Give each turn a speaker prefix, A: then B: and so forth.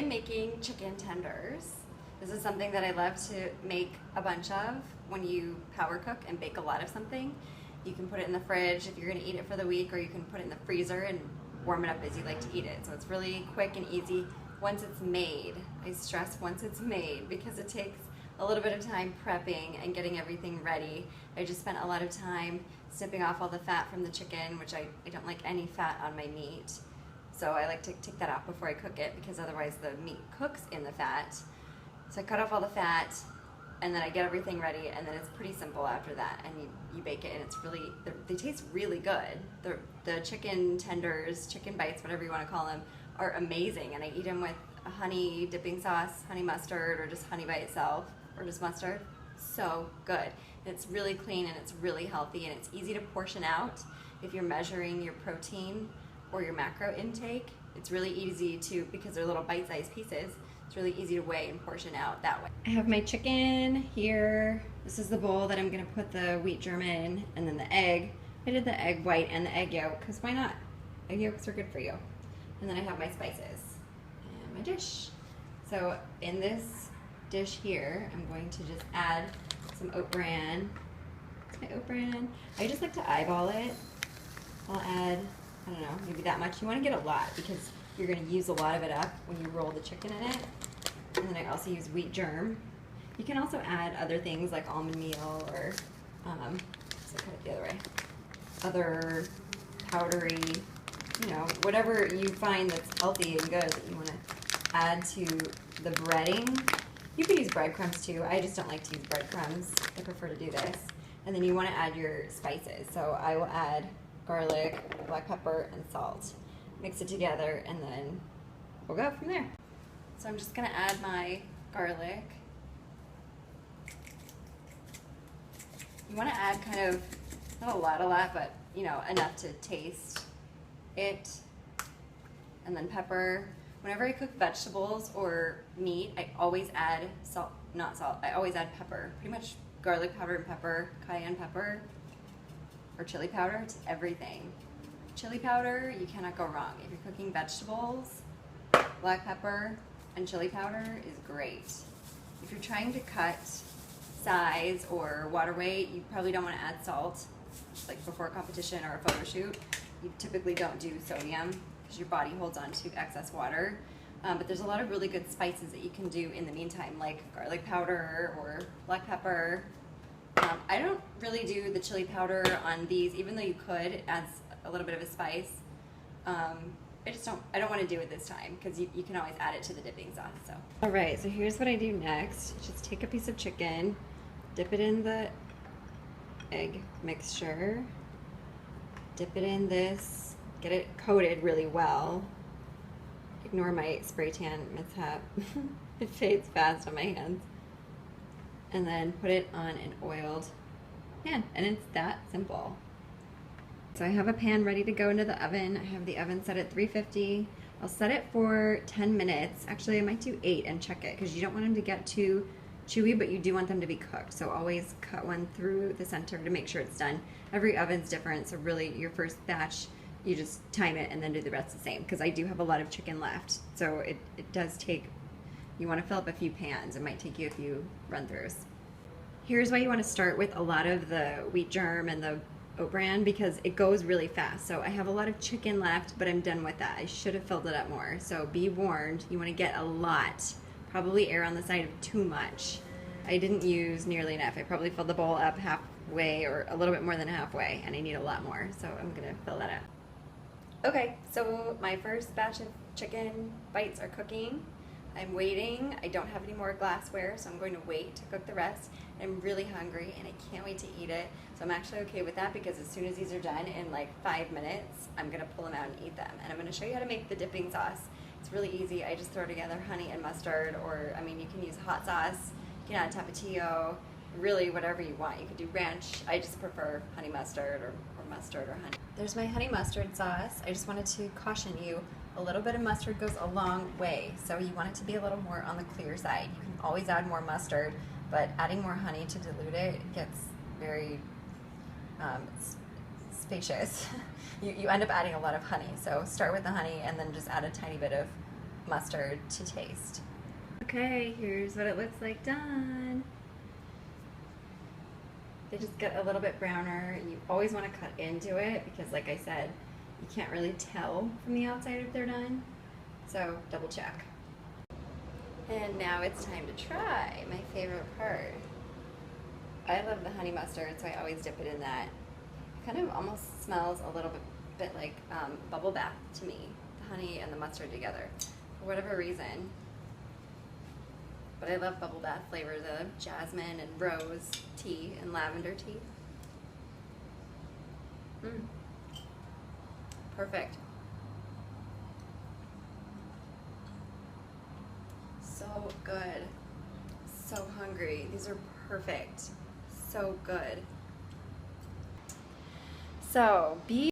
A: am making chicken tenders. This is something that I love to make a bunch of when you power cook and bake a lot of something. You can put it in the fridge if you're gonna eat it for the week, or you can put it in the freezer and warm it up as you like to eat it. So it's really quick and easy once it's made. I stress once it's made because it takes a little bit of time prepping and getting everything ready. I just spent a lot of time snipping off all the fat from the chicken, which I don't like any fat on my meat. So I like to take that off before I cook it because otherwise the meat cooks in the fat. So I cut off all the fat and then I get everything ready, and then it's pretty simple after that, and you bake it, and it's really, they taste really good. The chicken tenders, chicken bites, whatever you want to call them, are amazing, and I eat them with a honey dipping sauce, honey mustard, or just honey by itself, or just mustard. So good. And it's really clean and it's really healthy, and it's easy to portion out if you're measuring your protein or your macro intake. It's really easy to, because they're little bite-sized pieces, it's really easy to weigh and portion out that way. I have my chicken here. This is the bowl that I'm gonna put the wheat germ in, and then the egg. I did the egg white and the egg yolk, because why not? Egg yolks are good for you. And then I have my spices and my dish. So in this dish here, I'm going to just add some oat bran. My oat bran. I just like to eyeball it. I'll add, I don't know, maybe that much. You want to get a lot because you're going to use a lot of it up when you roll the chicken in it. And then I also use wheat germ. You can also add other things like almond meal, or so cut it the other way. Other powdery, you know, whatever you find that's healthy and good that you want to add to the breading. You can use breadcrumbs too. I just don't like to use breadcrumbs. I prefer to do this. And then you want to add your spices. So I will add garlic, black pepper, and salt. Mix it together, and then we'll go from there. So I'm just going to add my garlic. You want to add kind of, not a lot, but you know, enough to taste it. And then pepper. Whenever I cook vegetables or meat, I always add salt, not salt, I always add pepper. Pretty much garlic powder and pepper, cayenne pepper, or chili powder to everything. Chili powder, you cannot go wrong. If you're cooking vegetables, black pepper and chili powder is great. If you're trying to cut size or water weight, you probably don't want to add salt, like before a competition or a photo shoot. You typically don't do sodium because your body holds on to excess water. But there's a lot of really good spices that you can do in the meantime, like garlic powder or black pepper. I don't really do the chili powder on these, even though you could. It adds a little bit of a spice. I don't want to do it this time because you can always add it to the dipping sauce. So. All right, so here's what I do next. Just take a piece of chicken, dip it in the egg mixture, dip it in this, get it coated really well. Ignore my spray tan mishap. It fades fast on my hands. And then put it on an oiled pan, and it's that simple. So I have a pan ready to go into the oven. I have the oven set at 350. I'll set it for 10 minutes. Actually, I might do 8 and check it because you don't want them to get too chewy, but you do want them to be cooked. So always cut one through the center to make sure it's done. Every oven's different, so really your first batch, you just time it and then do the rest the same, because I do have a lot of chicken left. So it does take, you want to fill up a few pans. It might take you a few run-throughs. Here's why you want to start with a lot of the wheat germ and the oat bran, because it goes really fast. So I have a lot of chicken left, but I'm done with that. I should have filled it up more. So be warned, you want to get a lot. Probably err on the side of too much. I didn't use nearly enough. I probably filled the bowl up halfway or a little bit more than halfway, and I need a lot more. So I'm gonna fill that up. Okay, so my first batch of chicken bites are cooking. I'm waiting. I don't have any more glassware, so I'm going to wait to cook the rest. I'm really hungry and I can't wait to eat it. So I'm actually okay with that, because as soon as these are done in like 5 minutes, I'm gonna pull them out and eat them. And I'm gonna show you how to make the dipping sauce. It's really easy. I just throw together honey and mustard, or I mean, you can use hot sauce, you can add tapatio, really whatever you want. You could do ranch. I just prefer honey mustard or mustard or honey. There's my honey mustard sauce. I just wanted to caution you, a little bit of mustard goes a long way, so you want it to be a little more on the clear side. You can always add more mustard, but adding more honey to dilute it gets very spacious. You end up adding a lot of honey, so start with the honey and then just add a tiny bit of mustard to taste. Okay, here's what it looks like done. They just get a little bit browner. You always want to cut into it because, like I said, you can't really tell from the outside if they're done. So double check. And now it's time to try my favorite part. I love the honey mustard, so I always dip it in that. It kind of almost smells a little bit like bubble bath to me, the honey and the mustard together, for whatever reason. But I love bubble bath flavors of jasmine and rose tea and lavender tea. Perfect. So good. So hungry. These are perfect. So good. So be